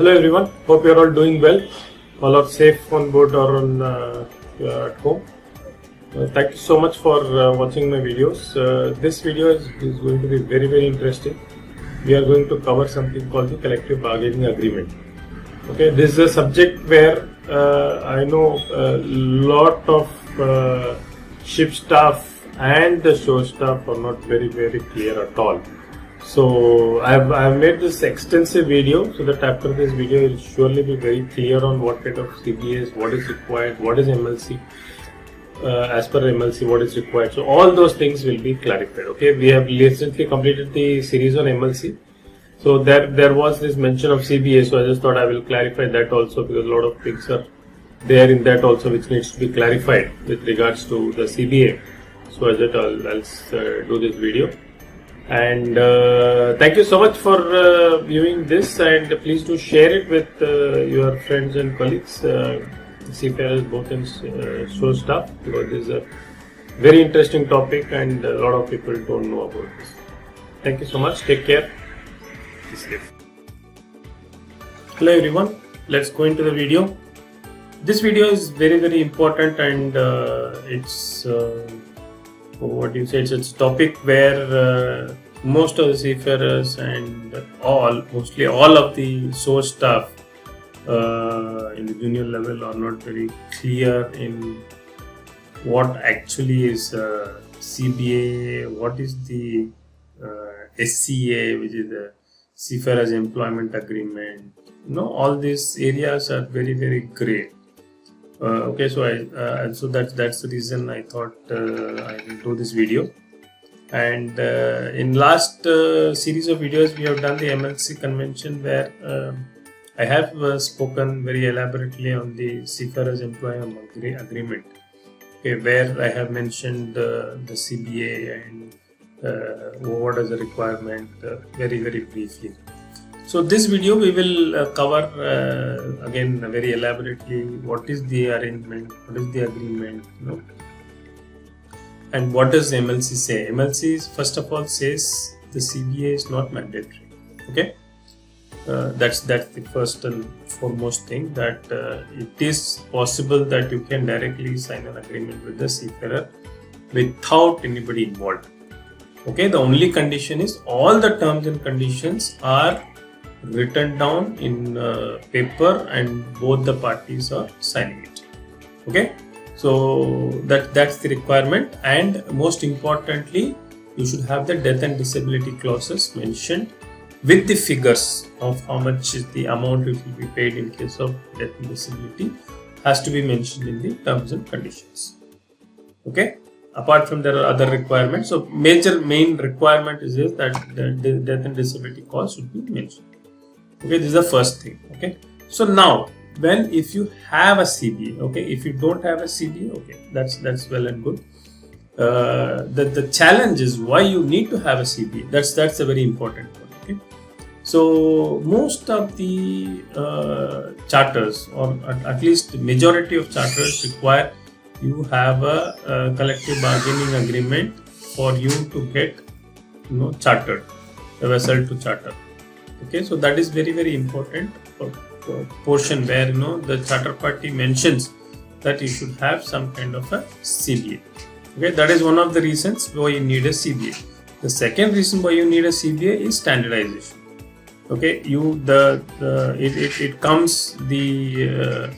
Hello everyone, hope you are all doing well. All are safe on board or on at home. Thank you so much for watching my videos. This video is going to be very interesting. We are going to cover something called the collective bargaining agreement. Okay, this is a subject where I know a lot of ship staff and the shore staff are not very clear at all. So I have made this extensive video so that after this video you will surely be very clear on what kind of CBAs, what is required, what is MLC, as per MLC what is required. So all those things will be clarified. Okay, we have recently completed the series on MLC. So there was this mention of CBA, so I just thought I will clarify that also, because a lot of things are there in that also which needs to be clarified with regards to the CBA. So I thought I'll do this video. And thank you so much for viewing this, and please do share it with your friends and colleagues, seafarers, both in shore staff, because this is a very interesting topic and a lot of people don't know about this. Thank you so much. Take care. Be safe. Hello everyone. Let's go into the video. This video is very important, and it's what do you say? It's a topic where most of the seafarers and mostly all of the shore staff in the junior level are not very clear in what actually is CBA, what is the SCA, which is the Seafarers Employment Agreement. All these areas are very grey. Okay, so that's the reason I thought I will do this video. And in last series of videos we have done the MLC convention, where I have spoken very elaborately on the Seafarers Employment Agreement, okay, where I have mentioned the CBA and what is the requirement very briefly. So this video we will cover again very elaborately what is the arrangement, what is the agreement, and what does MLC say. MLC first of all says the CBA is not mandatory. Okay, that's the first and foremost thing, that it is possible that you can directly sign an agreement with the seafarer without anybody involved. Okay, the only condition is all the terms and conditions are written down in paper and both the parties are signing it. Okay, so that's the requirement, and most importantly you should have the death and disability clauses mentioned with the figures of how much is the amount which will be paid in case of death and disability has to be mentioned in the terms and conditions. Okay, apart from there are other requirements. So main requirement is that the death and disability clause should be mentioned. Okay, this is the first thing. Okay, so now if you have a CBA, okay, if you don't have a CBA, okay, that's well and good. The challenge is why you need to have a CBA. That's a very important one. Okay, so most of the charters, or at least majority of charters, require you have a collective bargaining agreement for you to get chartered, a vessel to charter. Okay, so that is very important portion where the charter party mentions that you should have some kind of a CBA. Okay, that is one of the reasons why you need a CBA. The second reason why you need a CBA is standardization. Okay, it comes the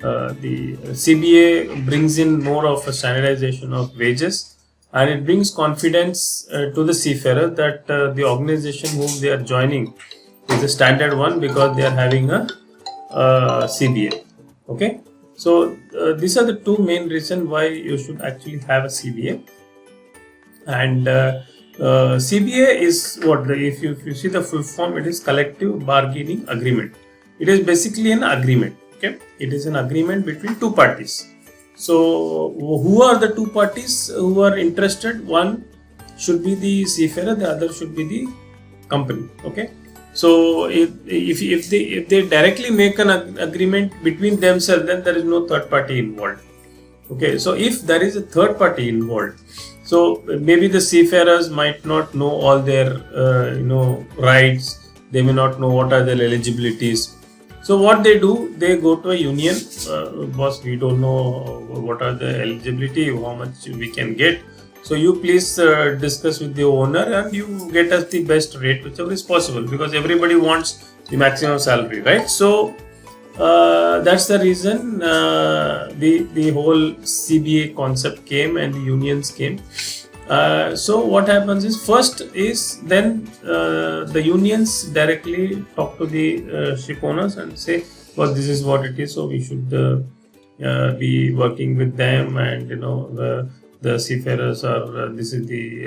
CBA brings in more of a standardization of wages, and it brings confidence to the seafarer that the organization whom they are joining is a standard one, because they are having a CBA. Okay, so these are the two main reasons why you should actually have a CBA. And CBA is what, if you see the full form, it is collective bargaining agreement. It is basically an agreement. Okay, it is an agreement between two parties. So who are the two parties who are interested? One should be the seafarer, the other should be the company. Okay, so if they directly make an agreement between themselves, then there is no third party involved. Okay, so if there is a third party involved, so maybe the seafarers might not know all their rights, they may not know what are their eligibilities, So what they do, they go to a union. Boss, we don't know what are the eligibility, how much we can get. So you please discuss with the owner and you get us the best rate, whichever is possible, because everybody wants the maximum salary, right? So that's the reason the whole CBA concept came and the unions came. So what happens is, first is then the unions directly talk to the ship owners and say, well, this is what it is, so we should be working with them, and the seafarers are this is the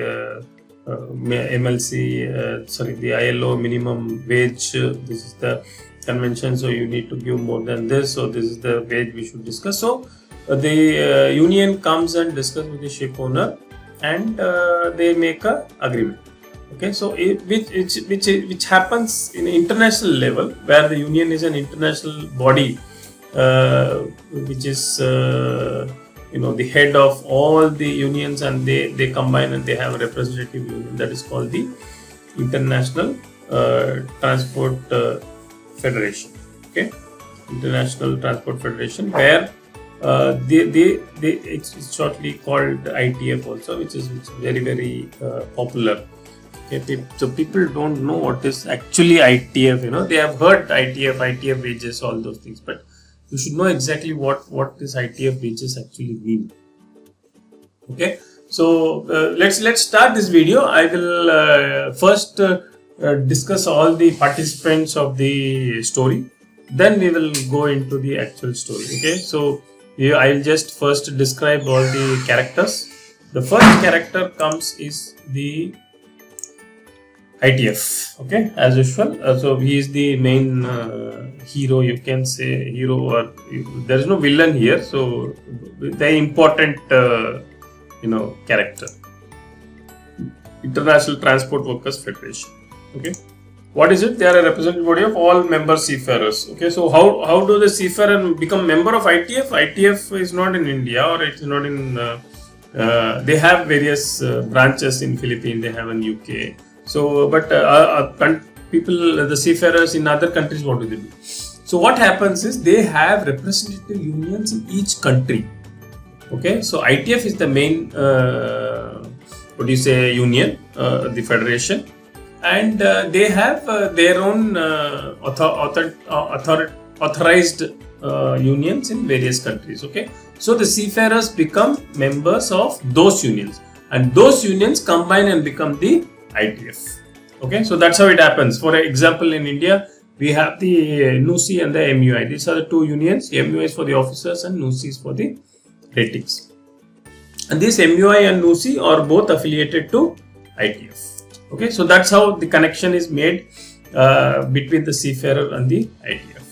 MLC, sorry, the ILO minimum wage, this is the convention, so you need to give more than this, so this is the wage we should discuss. So the union comes and discuss with the ship owner, and they make a agreement. Okay, so which happens in international level, where the union is an international body, which is the head of all the unions, and they combine and they have a representative union, that is called the International Transport Federation. Okay, International Transport Federation, where it's shortly called ITF also, which is very popular. Okay, so people don't know what is actually ITF. They have heard ITF wages, all those things, but you should know exactly what this ITF wages actually mean. Okay, so let's start this video. I will first discuss all the participants of the story, then we will go into the actual story. Okay, so I will just first describe all the characters. The first character comes is the ITF. Okay, as usual. So he is the main hero. You can say hero, or there is no villain here. So the important character. International Transport Workers Federation. Okay. What is it? They are a representative body of all member seafarers. Okay, so how do the seafarer become member of ITF? ITF is not in India, or it is not in. They have various branches in Philippines. They have in UK. So, but people, the seafarers in other countries, what do they do? So, what happens is they have representative unions in each country. Okay, so ITF is the main, union, the federation. And they have their own authorized unions in various countries. Okay, so the seafarers become members of those unions, and those unions combine and become the ITF. Okay, so that's how it happens. For example, in India, we have the NUSI and the MUI. These are the two unions. MUI is for the officers and NUSI is for the ratings. And this MUI and NUSI are both affiliated to ITF. Okay, so that's how the connection is made between the seafarer and the ITF.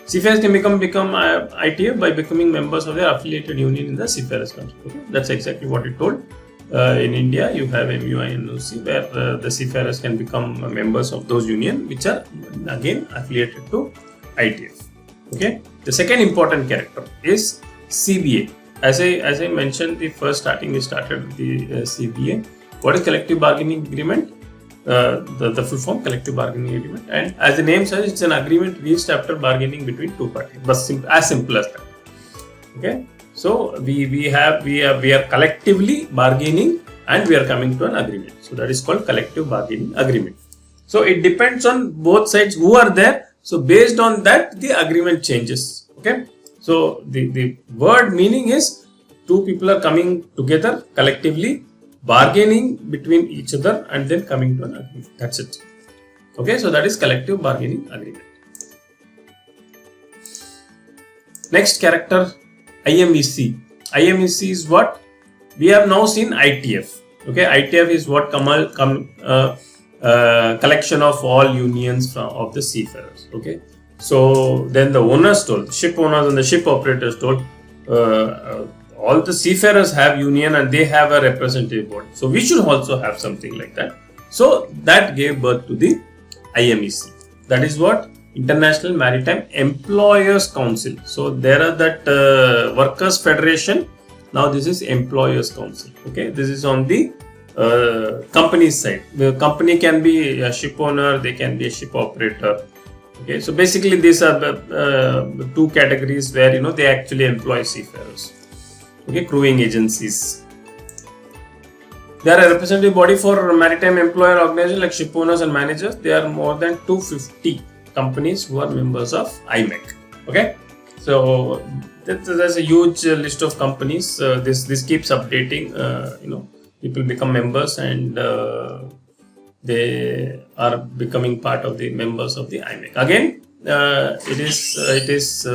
Seafarers can become ITF by becoming members of their affiliated union in the seafarers country. Okay, that's exactly what it told. In India, you have MUI and NUSI, where the seafarers can become members of those unions, which are again affiliated to ITF. Okay, the second important character is CBA. As I mentioned, we started with the CBA. What is collective bargaining agreement? The full form, collective bargaining agreement, and as the name says, it's an agreement reached after bargaining between two parties. But as simple as that. Okay, so we are collectively bargaining and we are coming to an agreement. So that is called collective bargaining agreement. So it depends on both sides who are there. So based on that, the agreement changes. Okay, so the word meaning is two people are coming together collectively, bargaining between each other, and then coming to an agreement. That's it. Okay, so that is collective bargaining agreement. Next character, IMEC. IMEC is what? We have now seen ITF. Okay, ITF is what collection of all unions of the seafarers. Okay, so then the owners told, ship owners and the ship operators told, all the seafarers have union and they have a representative board. So we should also have something like that. So that gave birth to the IMEC. That is what? International Maritime Employers Council. So there are that Workers Federation. Now this is Employers Council. Okay, this is on the company's side. The company can be a ship owner, they can be a ship operator. Okay, so basically these are the two categories where they actually employ seafarers. Okay, crewing agencies. They are a representative body for maritime employer organizations like ship owners and managers. There are more than 250 companies who are members of Imec. Okay, so there's a huge list of companies. This keeps updating. People become members and they are becoming part of the members of the Imec. Again, it is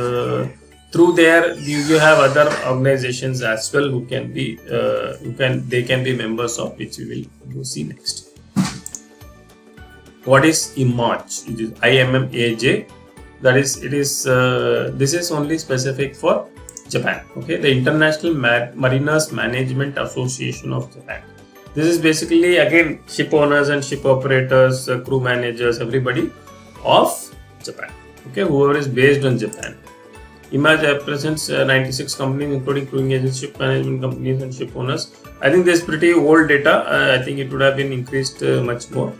through there you have other organizations as well who can be they can be members of, which we will see next. What is Imec? It is IMMAJ. That is, this is only specific for Japan. Okay, the International Mariners Management Association of Japan. This is basically again ship owners and ship operators, crew managers, everybody of Japan. Okay, whoever is based on Japan. Imec represents 96 companies, including crewing agents, ship management companies, and ship owners. I think this is pretty old data. I think it would have been increased much more.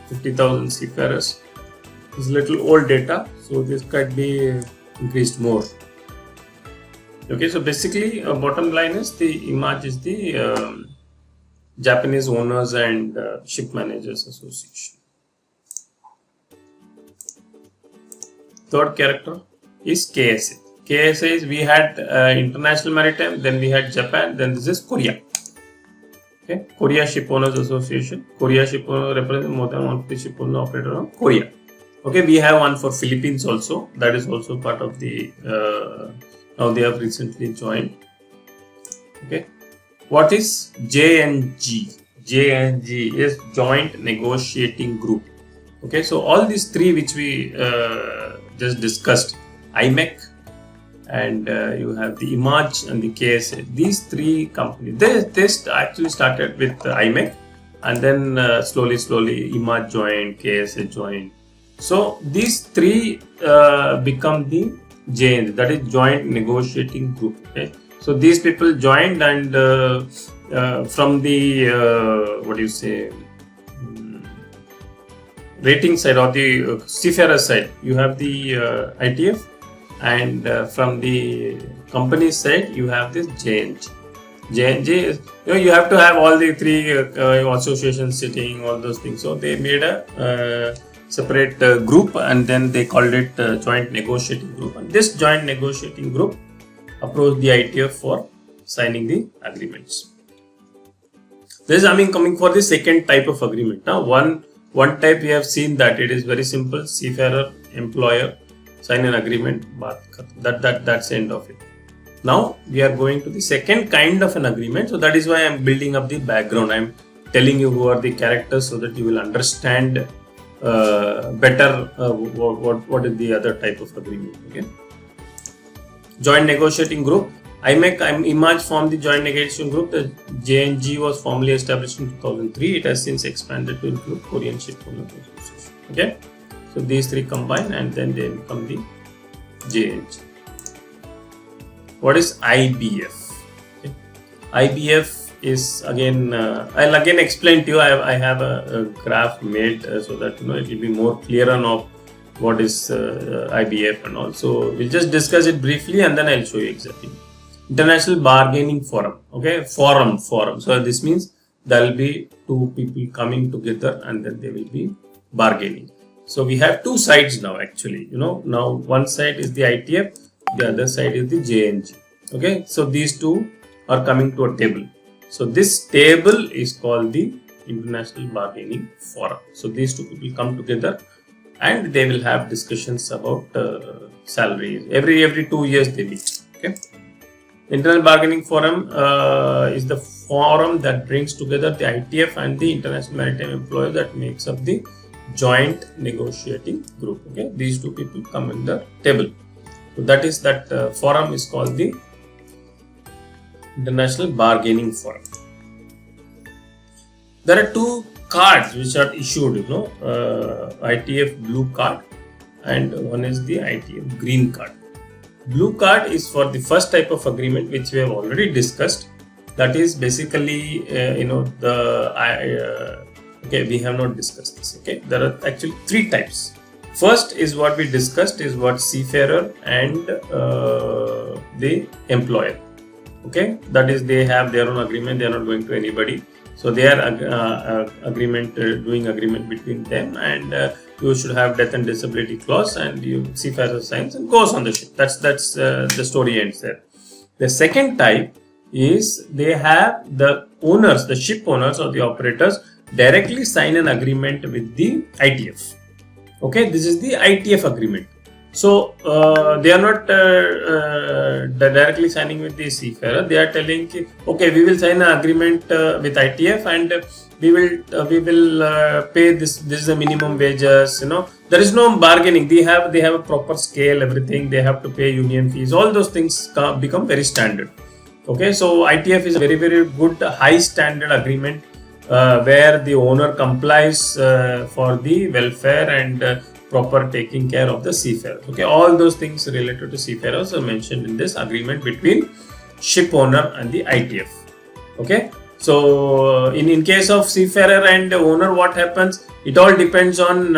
50,000 seafarers. This is little old data, so this could be increased more. Okay, so basically, bottom line is the Imec is the Japanese Owners and Ship Managers Association. Third character is KSA. KSA is, we had International Maritime, then we had Japan, then this is Korea. Okay, Korea Ship Owners Association. Korea Ship Owner represents more than 150 ship owner operator of Korea. Okay, we have one for Philippines also. That is also part of the. Now they have recently joined. Okay, what is JNG? JNG is Joint Negotiating Group. Okay, so all these three which we just discussed, Imec, and you have the Imec and the KSA. These three companies, they actually started with Imec, and then slowly Imec joined, KSA joined. So these three become the JNG, that is Joint Negotiating Group. Okay, so these people joined, and from the what do you say, rating side or the seafarer side, you have the ITF, and from the company side you have this JNG. JNG is, you have to have all the three associations sitting, all those things. So they made a separate group, and then they called it Joint Negotiating Group. And this Joint Negotiating Group approached the ITF for signing the agreements. This is coming for the second type of agreement. Now one type we have seen that it is very simple: seafarer, employer, sign an agreement, that's the end of it. Now we are going to the second kind of an agreement. So that is why I am building up the background. I am telling you who are the characters so that you will understand better what is the other type of agreement. Okay, Joint Negotiating Group. Imec formed the Joint Negotiating Group. The JNG was formally established in 2003. It has since expanded to include Korean Ship Owners Association. Okay, so these three combine and then they become the JNG. What is IBF? Okay. IBF is again, I'll again explain to you. I have a graph made so that it will be more clearer of what is IBF and all. So we'll just discuss it briefly and then I'll show you exactly. International Bargaining Forum. Okay, forum. So this means there will be two people coming together and then they will be bargaining. So we have two sides now actually. Now one side is the ITF, the other side is the JNG. Okay, so these two are coming to a table. So this table is called the International Bargaining Forum. So these two people come together and they will have discussions about salaries. Every 2 years they meet. Okay. International Bargaining Forum is the forum that brings together the ITF and the International Maritime Employers, that makes up the Joint Negotiating Group. Okay, these two people come in the table. So that forum is called the International Bargaining Forum. There are two cards which are issued, ITF blue card and one is the ITF green card. Blue card is for the first type of agreement which we have already discussed. That is basically, okay, we have not discussed this. Okay, there are actually three types. First is what we discussed is what seafarer and the employer. Okay, that is, they have their own agreement, they are not going to anybody. So they are doing agreement between them, and you should have death and disability clause, and you seafarer signs and goes on the ship. That's the story ends there. The second type is they have the owners, the ship owners or the operators directly sign an agreement with the ITF. Okay, this is the ITF agreement. So they are not directly signing with the seafarer. They are telling, okay, we will sign an agreement with ITF, and we will pay this. This is the minimum wages. There is no bargaining. They have a proper scale, everything. They have to pay union fees. All those things become very standard. Okay, so ITF is a very, very good high standard agreement where the owner complies for the welfare and proper taking care of the seafarers. Okay, all those things related to seafarers are mentioned in this agreement between ship owner and the ITF. Okay, so in case of seafarer and owner, what happens? It all depends on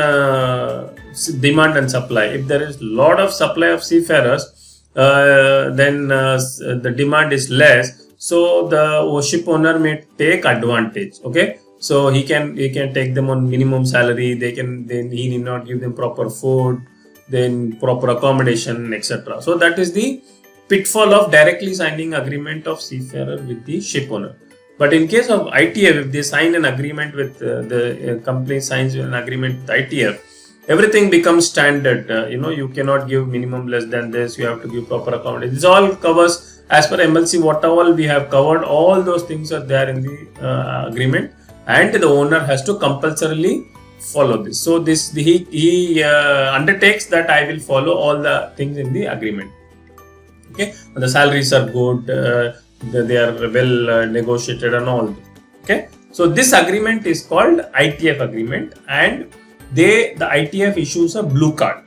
demand and supply. If there is lot of supply of seafarers, then the demand is less. So the ship owner may take advantage. Okay. So he can take them on minimum salary. Then he need not give them proper food, then proper accommodation, etc. So that is the pitfall of directly signing agreement of seafarer with the ship owner. But in case of ITF, if they sign an agreement with the company signs an agreement with ITF, everything becomes standard. You cannot give minimum less than this. You have to give proper accommodation. This all covers as per MLC. Whatever we have covered, all those things are there in the agreement. And the owner has to compulsorily follow this. So he undertakes that I will follow all the things in the agreement. Okay, the salaries are good, they are well negotiated and all. Okay, so this agreement is called ITF agreement, and the ITF issues a blue card.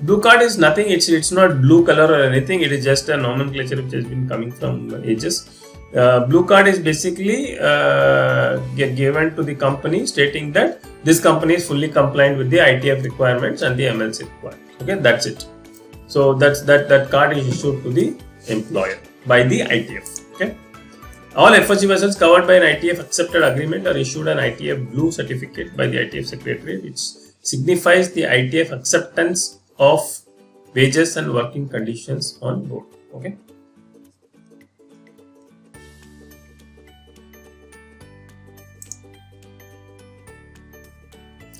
Blue card is nothing. It's not blue color or anything. It is just a nomenclature which has been coming from ages. Blue card is basically given to the company stating that this company is fully compliant with the ITF requirements and the MLC requirements. Okay, that's it. So that card is issued to the employer by the ITF. Okay, all FOG vessels covered by an ITF accepted agreement are issued an ITF blue certificate by the ITF secretary, which signifies the ITF acceptance of wages and working conditions on board. Okay.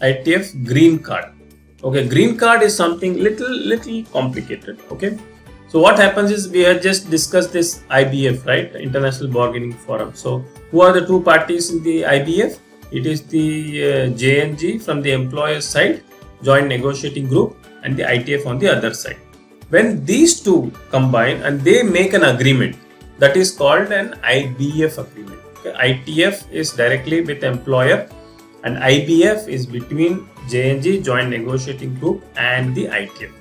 ITF green card. Okay, green card is something little complicated. Okay, so what happens is, we have just discussed this IBF, right, International Bargaining Forum. So who are the two parties in the IBF? It is the JNG from the employer side, Joint Negotiating Group, and the ITF on the other side. When these two combine and they make an agreement, that is called an IBF agreement. Okay, ITF is directly with the employer, and IBF is between JNG, Joint Negotiating Group, and the ITF.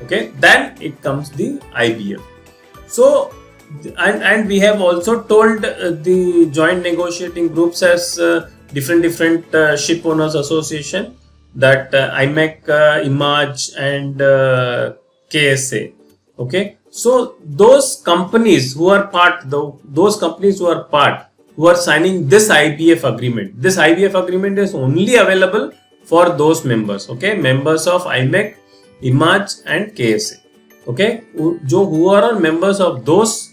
Okay, then it comes the IBF. So, and we have also told the Joint Negotiating Groups as different ship owners association, that Imec, Imec, and KSA. Okay, so those companies who are part, who are signing this IBF agreement. This IBF agreement is only available for those members. Okay, members of Imec, Imec, and KSA. Okay, who are members of those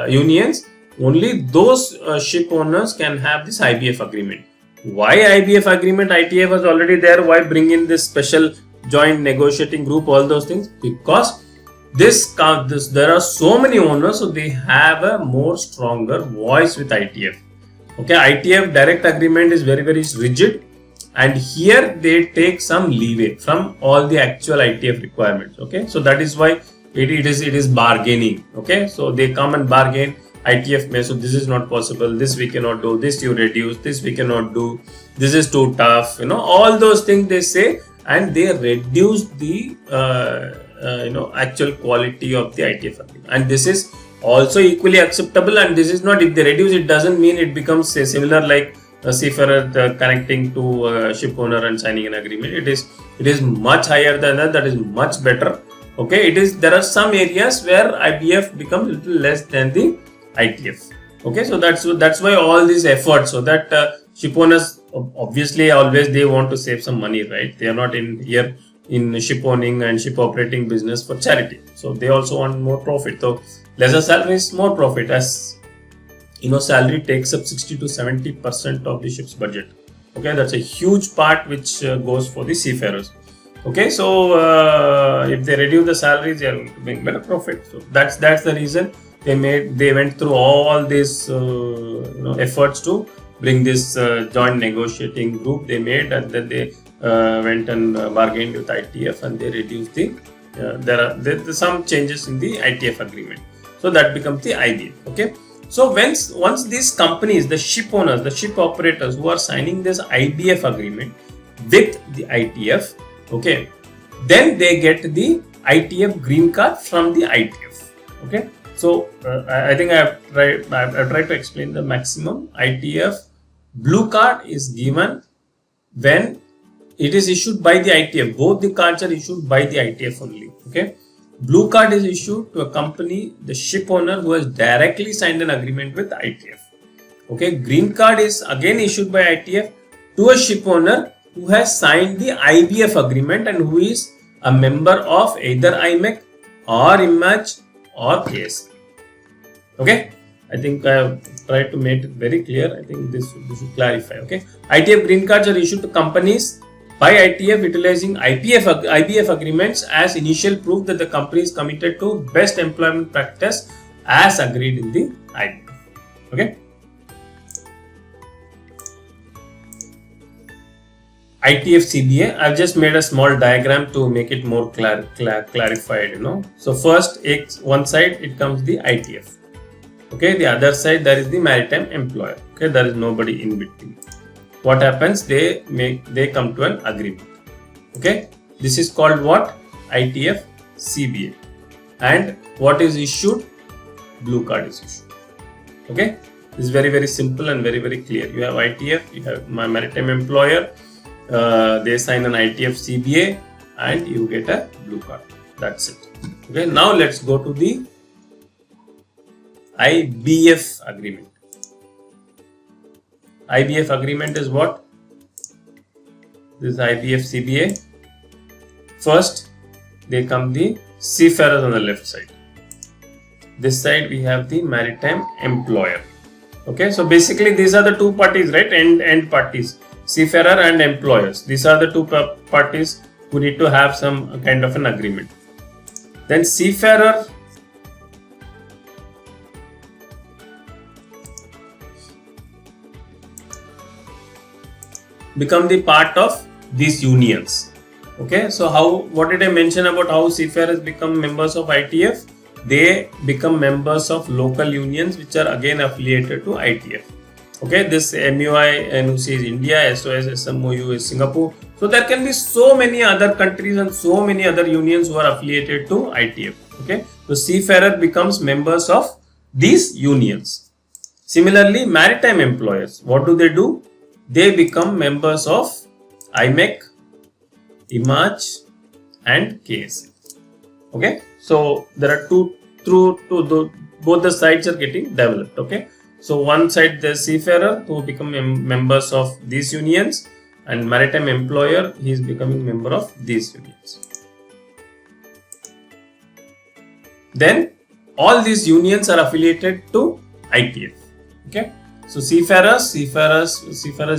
unions, only those ship owners can have this IBF agreement. Why IBF agreement? ITF was already there. Why bring in this special Joint Negotiating Group, all those things? Because there are so many owners, so they have a more stronger voice with ITF. Okay, ITF direct agreement is very, very rigid, and here they take some leeway from all the actual ITF requirements. Okay, so that is why it is bargaining. Okay, so they come and bargain. ITF may, so this is not possible, this we cannot do, this you reduce, this we cannot do, this is too tough, all those things they say, and they reduce the actual quality of the ITF agreement. And this is also equally acceptable, and this is not, if they reduce, it doesn't mean it becomes similar like a seafarer connecting to a ship owner and signing an agreement. It is much higher than that. That is much better. Okay, there are some areas where IBF becomes a little less than the ITF. Okay, so that's why all these efforts, so that ship owners obviously always they want to save some money, right? They are not here in ship owning and ship operating business for charity. So they also want more profit. So lesser salary is more profit, as salary takes up 60 to 70% of the ship's budget. Okay, that's a huge part which goes for the seafarers. Okay, so if they reduce the salaries, they are going to make better profit. So that's the reason they went through all these efforts to bring this joint negotiating group they made, and then they went and bargained with ITF, and they reduced there are some changes in the ITF agreement. So that becomes the IBF. Okay. So once these companies, the ship owners, the ship operators who are signing this IBF agreement with the ITF, okay, then they get the ITF green card from the ITF. Okay. So I think I've tried to explain the maximum. ITF blue card is given when it is issued by the ITF. Both the cards are issued by the ITF only. Okay. Blue card is issued to a company, the ship owner, who has directly signed an agreement with ITF. Okay. Green card is again issued by ITF to a ship owner who has signed the IBF agreement and who is a member of either Imec or Imec or KSA. Okay, I think I have tried to make it very clear. I think this should clarify. Okay, ITF green cards are issued to companies by ITF utilizing IBF agreements as initial proof that the company is committed to best employment practice as agreed in the IBF. Okay. ITF CBA, I've just made a small diagram to make it more clarified, So first, one side it comes the ITF. Okay, the other side there is the maritime employer. Okay, there is nobody in between. What happens? They come to an agreement. Okay, this is called what? ITF CBA. And what is issued? Blue card is issued. Okay, this is very, very simple and very, very clear. You have ITF, you have my maritime employer. They sign an ITF CBA and you get a blue card. That's it. Okay, now let's go to the IBF agreement. IBF agreement is what? This is IBF CBA. First, they come the seafarers on the left side. This side we have the maritime employer. Okay, so basically these are the two parties, right? End parties. Seafarer and employers. These are the two parties who need to have some kind of an agreement. Then seafarer become the part of these unions. Okay, so what did I mention about how seafarers become members of ITF? They become members of local unions which are again affiliated to ITF. Okay, this MUI NUC is India, SOS SMOU is Singapore. So there can be so many other countries and so many other unions who are affiliated to ITF. Okay, so seafarer becomes members of these unions. Similarly, maritime employers, what do? They become members of Imec, Imec and KSA. Okay, so there are both the sides are getting developed. Okay. So one side the seafarer who become members of these unions, and maritime employer, he is becoming member of these unions. Then all these unions are affiliated to ITF. Okay, so seafarers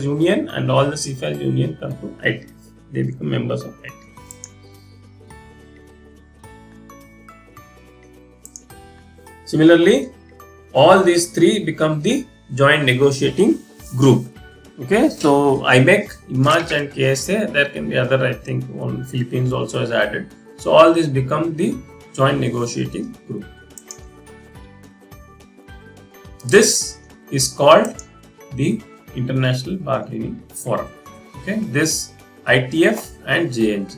union and all the seafarers union come to ITF. They become members of ITF. Similarly, all these three become the joint negotiating group. Okay, so Imec, Imec and KSA, there can be other, I think one Philippines also has added. So all these become the joint negotiating group. This is called the International Bargaining Forum. Okay, this ITF and JNG.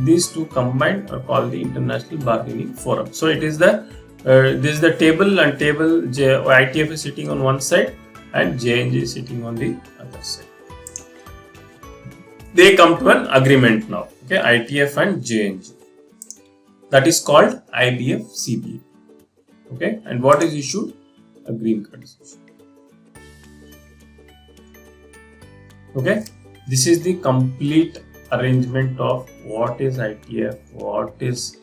These two combined are called the International Bargaining Forum. So it is this is the table, and ITF is sitting on one side and JNJ is sitting on the other side. They come to an agreement now. Okay, ITF and JNJ. That is called IBF CBA. Okay, and what is issued? A green card is issued. Okay, this is the complete arrangement of what is ITF, what is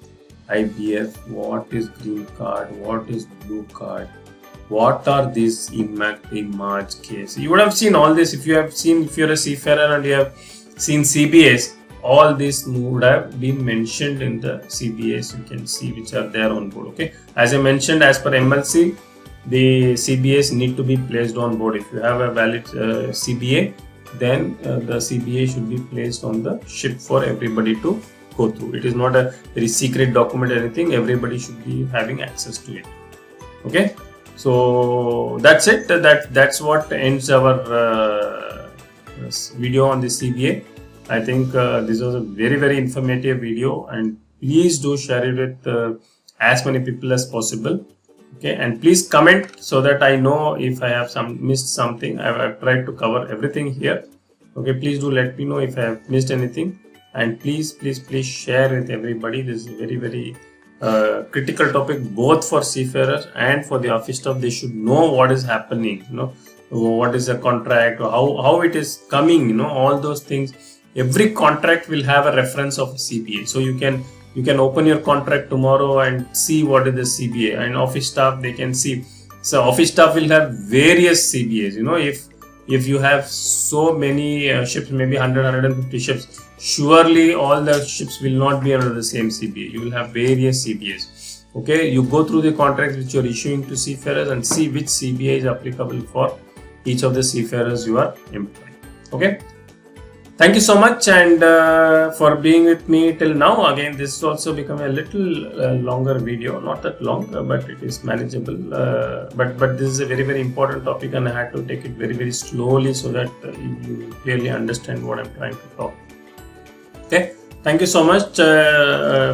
IBF, what is green card, what is blue card, what are these Imec, Imec case. You would have seen all this if you have seen, if you're a seafarer and you have seen CBAs, all this would have been mentioned in the CBAs. You can see which are there on board. Okay, as I mentioned, as per MLC, the CBAs need to be placed on board. If you have a valid CBA, then the CBA should be placed on the ship for everybody to go through. It is not a very secret document or anything. Everybody should be having access to it. Okay, so that's it. That's what ends our video on the CBA. I think this was a very informative video, and please do share it with as many people as possible. Okay, and please comment so that I know if I have missed something. I've tried to cover everything here. Okay, please do let me know if I have missed anything, and please share with everybody. This is a very critical topic both for seafarers and for the office staff. They should know what is happening. You know, what is a contract, or how it is coming. You know, all those things. Every contract will have a reference of a CBA, so you can open your contract tomorrow and see what is the CBA, and office staff, they can see. So office staff will have various CBAs. You know, if you have so many ships, maybe 150 ships, surely all the ships will not be under the same CBA. You will have various CBAs. Okay, you go through the contracts which you are issuing to seafarers and see which CBA is applicable for each of the seafarers you are employing. Okay. Thank you so much, and for being with me till now. Again, this has also become a little longer video, not that long, but it is manageable. But this is a very important topic, and I had to take it very slowly so that you clearly understand what I'm trying to talk. Okay, thank you so much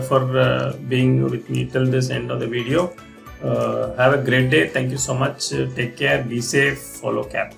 for being with me till this end of the video. Have a great day. Thank you so much. Take care. Be safe. Follow CAP.